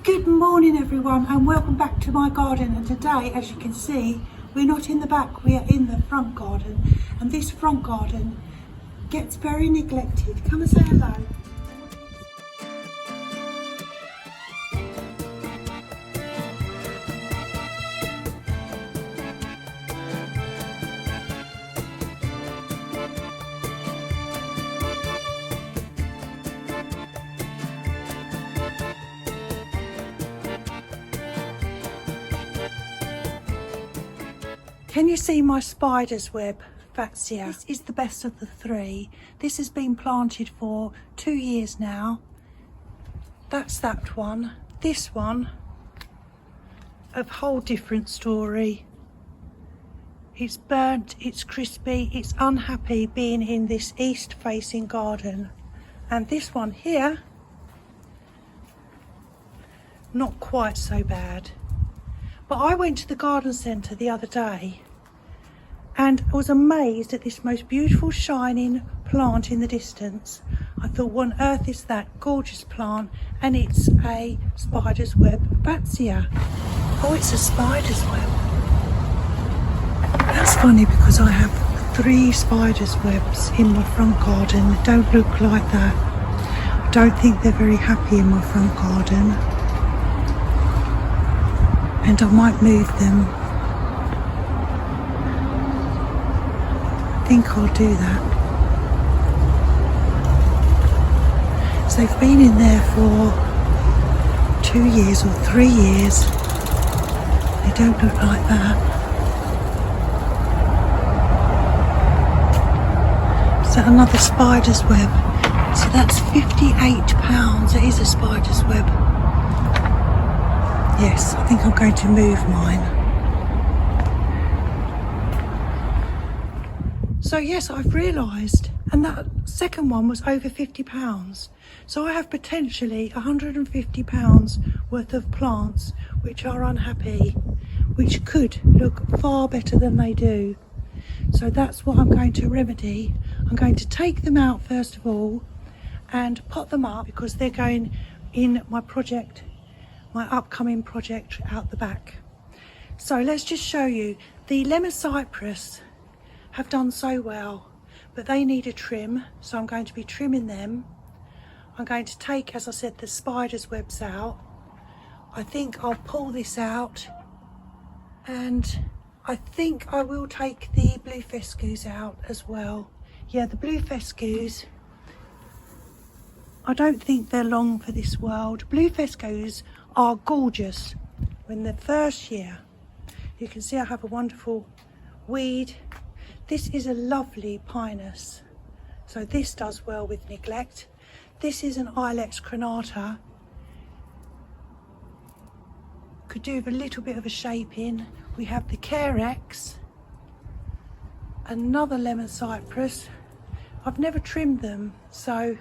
Good morning everyone and welcome back to my garden, and today, as you can see, we're not in the back, we are in the front garden, and this front garden gets very neglected. Come and say hello. Can you see my spider's web, Fatsia? This is the best of the three. This has been planted for 2 years now. That's that one. This one, a whole different story. It's burnt, it's crispy, it's unhappy being in this east facing garden. And this one here, not quite so bad. But I went to the garden centre the other day and I was amazed at this most beautiful shining plant in the distance. I thought, what on earth is that gorgeous plant? And it's a spider's web Fatsia. Oh, it's a spider's web. That's funny because I have 3 spider's webs in my front garden that don't look like that. I don't think they're very happy in my front garden. And I might move them. I think I'll do that. So they've been in there for 2 years or 3 years. They don't look like that. Is that another spider's web? So that's £58. It is a spider's web. Yes, I think I'm going to move mine. So yes, I've realised, and that second one was over £50. So I have potentially £150 worth of plants which are unhappy, which could look far better than they do. So that's what I'm going to remedy. I'm going to take them out first of all and pot them up because they're going in my project, my upcoming project out the back. So let's just show you. The lemon cypress have done so well, but they need a trim, so I'm going to be trimming them. I'm going to take, as I said, the spider's webs out. I think I'll pull this out, and I think I will take the blue fescues out as well. Yeah, the blue fescues, I don't think they're long for this world. Blue fescues are gorgeous when the first year. You can see I have a wonderful weed. This is a lovely pinus, so this does well with neglect. This is an Ilex crenata. Could do with a little bit of a shaping. We have the Carex, another lemon cypress. I've never trimmed them, so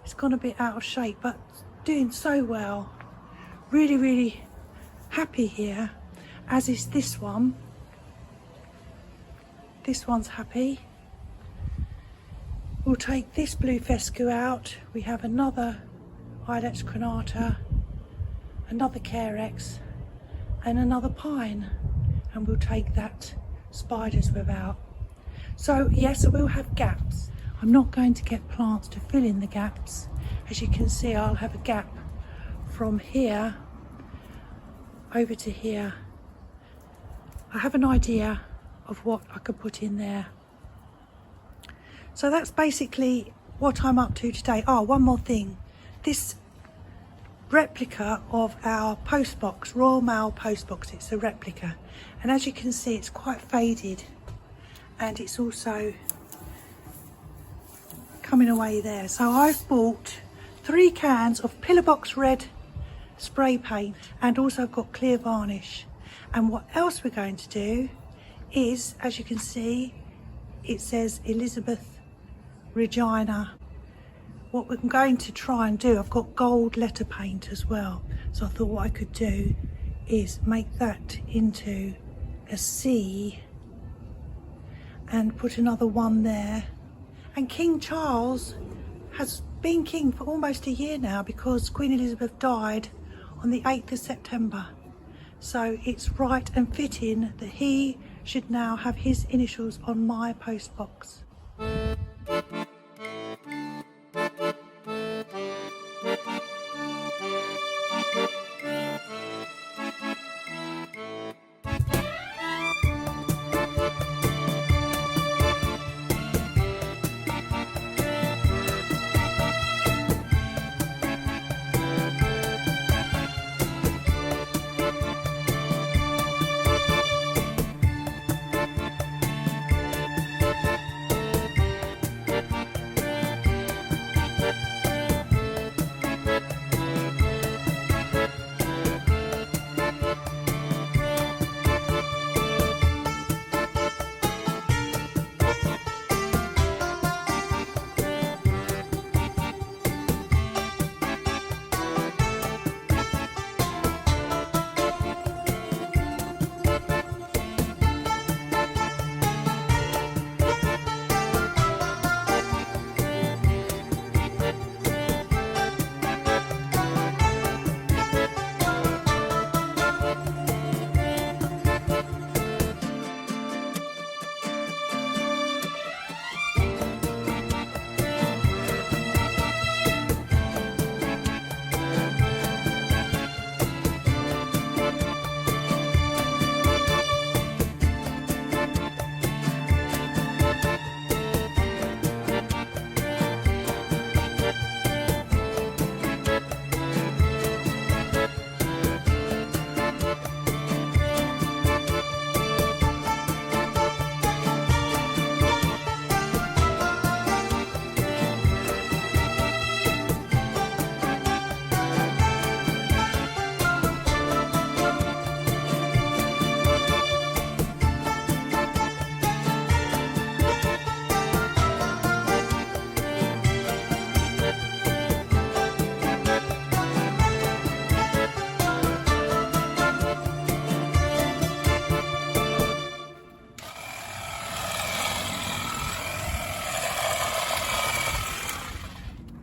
it's gone a bit out of shape, but doing so well. Really, really happy here, as is this one. This one's happy. We'll take this blue fescue out. We have another Ilex crenata, another Carex, and another pine. And we'll take that spider's web out. So yes, I will have gaps. I'm not going to get plants to fill in the gaps. As you can see, I'll have a gap from here over to here. I have an idea of what I could put in there. So that's basically what I'm up to today. Oh, one more thing. This replica of our postbox, Royal Mail postbox, it's a replica. And as you can see, it's quite faded. And it's also coming away there. So I've bought 3 cans of Pillar Box Red spray paint, and also I've got clear varnish. And what else we're going to do is, as you can see, it says Elizabeth Regina. What we're going to try and do, I've got gold letter paint as well, so I thought what I could do is make that into a C and put another one there. And King Charles has been king for almost a year now because Queen Elizabeth died on the 8th of September. So it's right and fitting that he should now have his initials on my post box.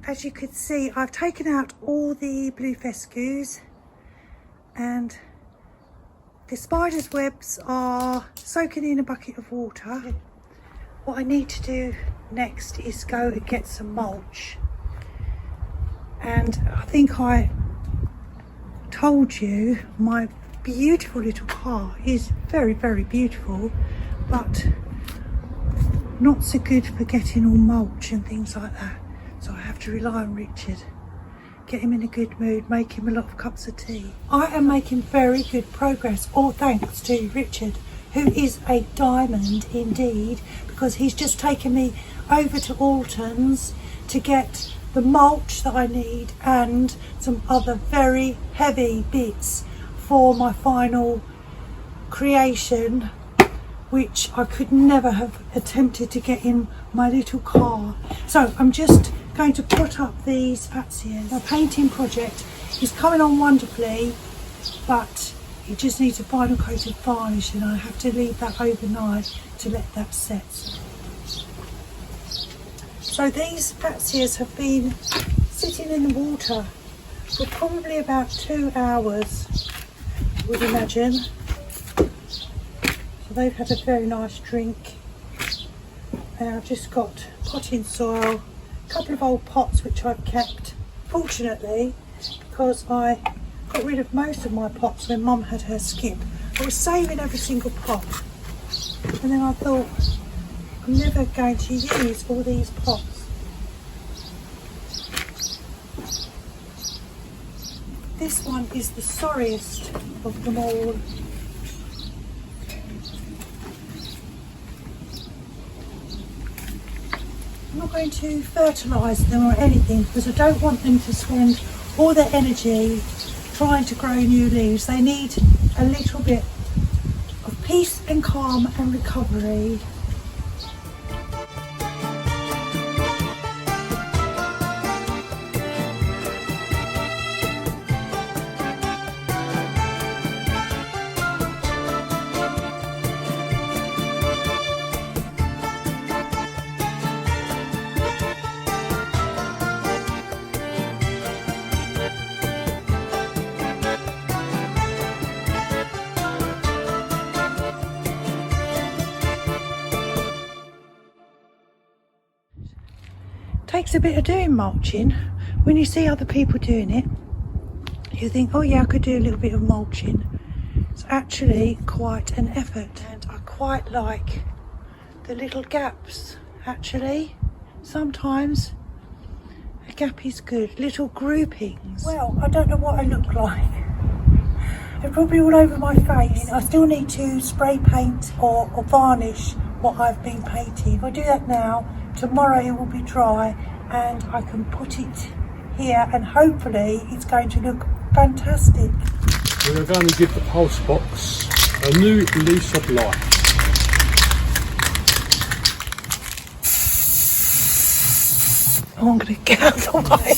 As you can see, I've taken out all the blue fescues and the spider's webs are soaking in a bucket of water. What I need to do next is go and get some mulch. And I think I told you my beautiful little car is very, very beautiful, but not so good for getting all mulch and things like that. So I have to rely on Richard. Get him in a good mood, make him a lot of cups of tea. I am making very good progress, all thanks to Richard, who is a diamond indeed, because he's just taken me over to Alton's to get the mulch that I need and some other very heavy bits for my final creation, which I could never have attempted to get in my little car. So I'm just going to put up these Fatsias. My painting project is coming on wonderfully, but it just needs a final coat of varnish and I have to leave that overnight to let that set. So these Fatsias have been sitting in the water for probably about 2 hours, I would imagine. So they've had a very nice drink. And I've just got potting soil, a couple of old pots which I've kept, fortunately, because I got rid of most of my pots when Mum had her skip. I was saving every single pot, and then I thought, I'm never going to use all these pots. This one is the sorriest of them all. I'm not going to fertilise them or anything because I don't want them to spend all their energy trying to grow new leaves. They need a little bit of peace and calm and recovery. Takes a bit of doing mulching. When you see other people doing it, you think, oh yeah, I could do a little bit of mulching. It's actually quite an effort, and I quite like the little gaps. Actually, sometimes a gap is good. Little groupings. Well, I don't know what I look like. They're probably all over my face. I still need to spray paint or varnish what I've been painting. If I do that now, tomorrow it will be dry and I can put it here and hopefully it's going to look fantastic. We're going to give the pulse box a new lease of life. Oh, I'm going to get out of the way.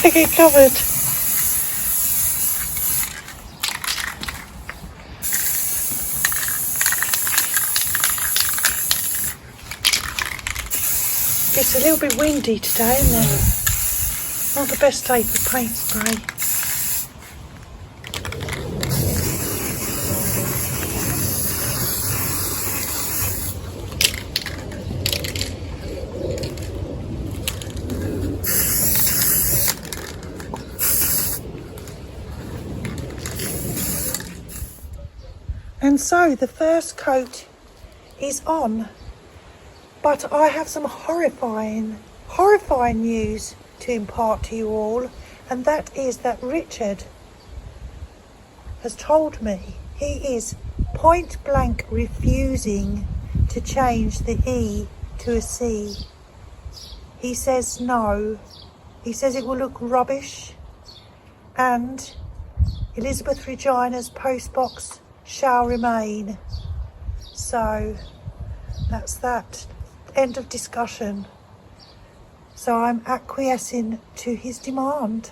I get covered. It's a little bit windy today, isn't it? Not the best day for paint spray. And so the first coat is on. But I have some horrifying news to impart to you all, and that is that Richard has told me he is point blank refusing to change the E to a C. He says no. He says it will look rubbish, and Elizabeth Regina's postbox shall remain. So that's that. End of discussion. So I'm acquiescing to his demand.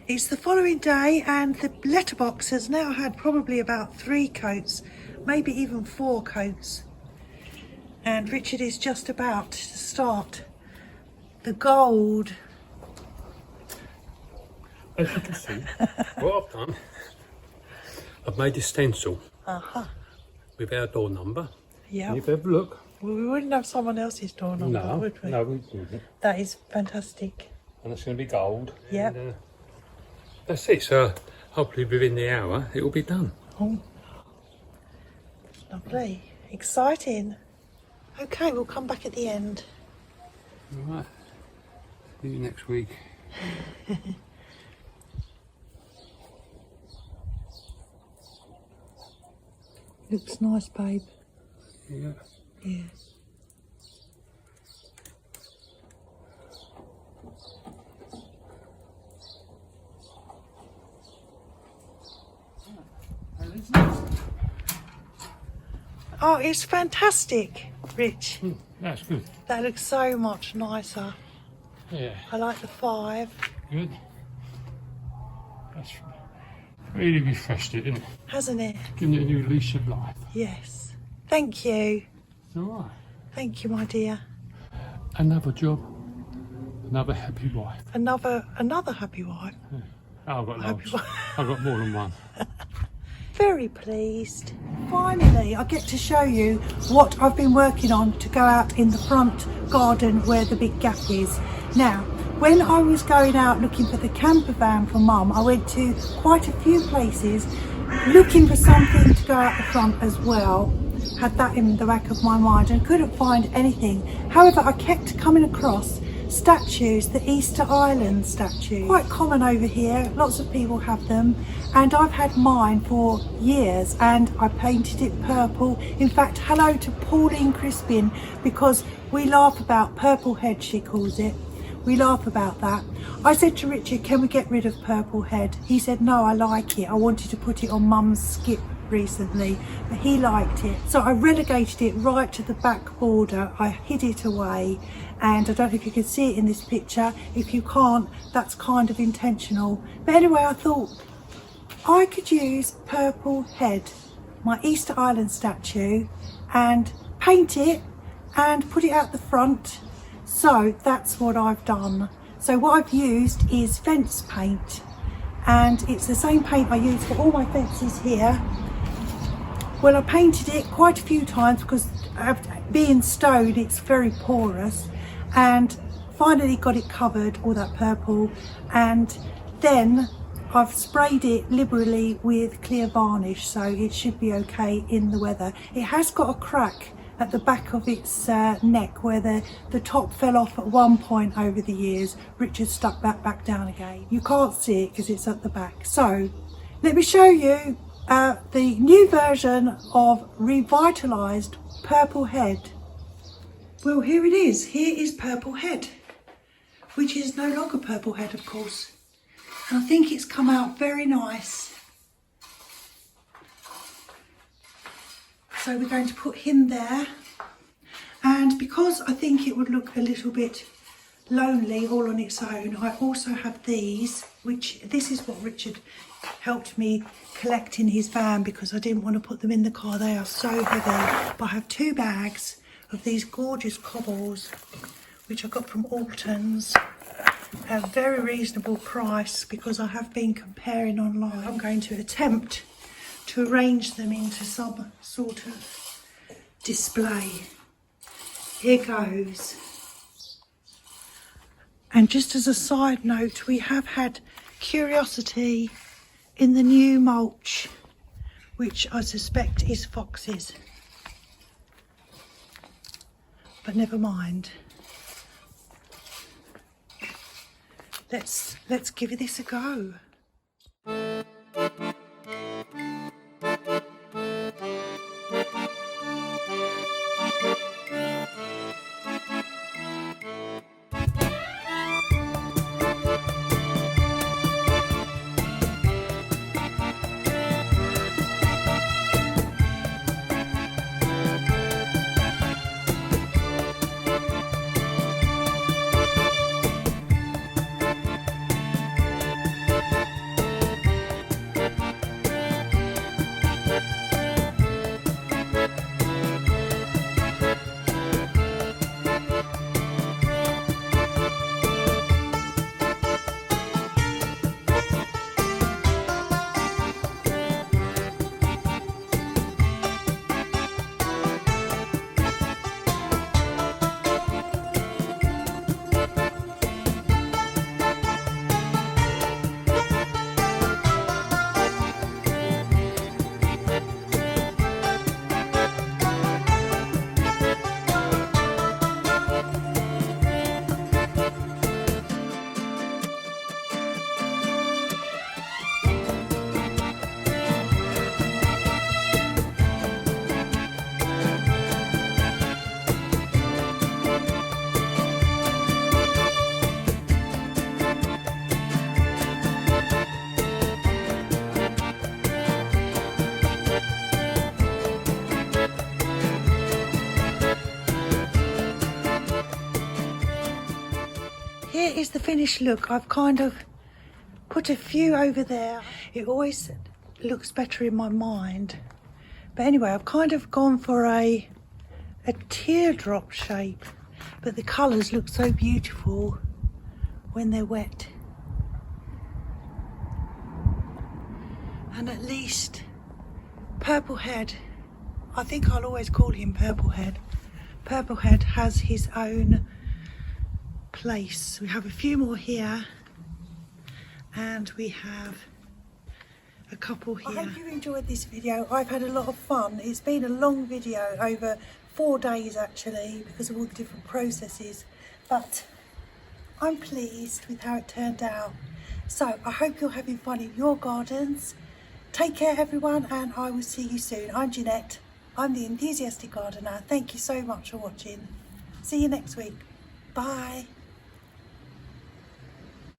It's the following day and the letterbox has now had probably about 3 coats, maybe even 4 coats. And Richard is just about to start the gold. As you can see, what I've done, I've made a stencil. With our door number. Yeah. If you have a look. Well, we wouldn't have someone else's door number, would we? No, we wouldn't. That is fantastic. And it's going to be gold. Yeah. That's it. So hopefully within the hour it will be done. Oh, lovely. Exciting. Okay, we'll come back at the end. All right. See you next week. Looks nice, babe. Yeah. Yeah. Oh, it's fantastic, Rich. That's good. That looks so much nicer. Yeah. I like the 5. Good. That's really refreshed it, isn't it? Hasn't it? Giving it a new lease of life. Yes. Thank you. It's all right. Thank you, my dear. Another job, another happy wife. Another happy wife. Yeah. Oh, I've got Happy loads. wife. I've got more than one. Very pleased. Finally, I get to show you what I've been working on to go out in the front garden where the big gap is. Now, when I was going out looking for the camper van for Mum, I went to quite a few places looking for something to go out the front as well. Had that in the back of my mind and couldn't find anything. However, I kept coming across statues, the Easter Island statue. Quite common over here, lots of people have them, and I've had mine for years and I painted it purple. In fact, hello to Pauline Crispin, because we laugh about Purple Head, she calls it. We laugh about that. I said to Richard, can we get rid of Purple Head? He said, no, I like it. I wanted to put it on Mum's skip recently, but he liked it. So I relegated it right to the back border. I hid it away, and I don't know if you can see it in this picture. If you can't, that's kind of intentional. But anyway, I thought I could use Purple Head, my Easter Island statue, and paint it and put it out the front. So that's what I've done. So what I've used is fence paint, and it's the same paint I use for all my fences here. Well, I painted it quite a few times because being stone, it's very porous, and finally got it covered, all that purple, and then I've sprayed it liberally with clear varnish, so it should be okay in the weather. It has got a crack at the back of its neck where the top fell off at one point over the years. Richard stuck that back down again. You can't see it because it's at the back. So let me show you the new version of revitalised Purple Head. Well, here it is. Here is Purple Head, which is no longer Purple Head, of course. And I think it's come out very nice. So we're going to put him there. And because I think it would look a little bit lonely all on its own, I also have these, which this is what Richard helped me collect in his van because I didn't want to put them in the car. They are so heavy. But I have 2 bags of these gorgeous cobbles, which I got from Alton's at a very reasonable price because I have been comparing online. I'm going to attempt to arrange them into some sort of display. Here goes. And just as a side note, we have had curiosity in the new mulch, which I suspect is foxes. But never mind. Let's give this a go. Here is the finished look. I've kind of put a few over there. It always looks better in my mind. But anyway, I've kind of gone for a teardrop shape, but the colours look so beautiful when they're wet. And at least Purple Head, I think I'll always call him Purple Head. Purple Head has his own place. We have a few more here, and we have a couple here. I hope you enjoyed this video. I've had a lot of fun. It's been a long video, over 4 days actually, because of all the different processes, but I'm pleased with how it turned out. So I hope you're having fun in your gardens. Take care everyone, and I will see you soon. I'm Janette. I'm the Enthusiastic Gardener. Thank you so much for watching. See you next week. Bye.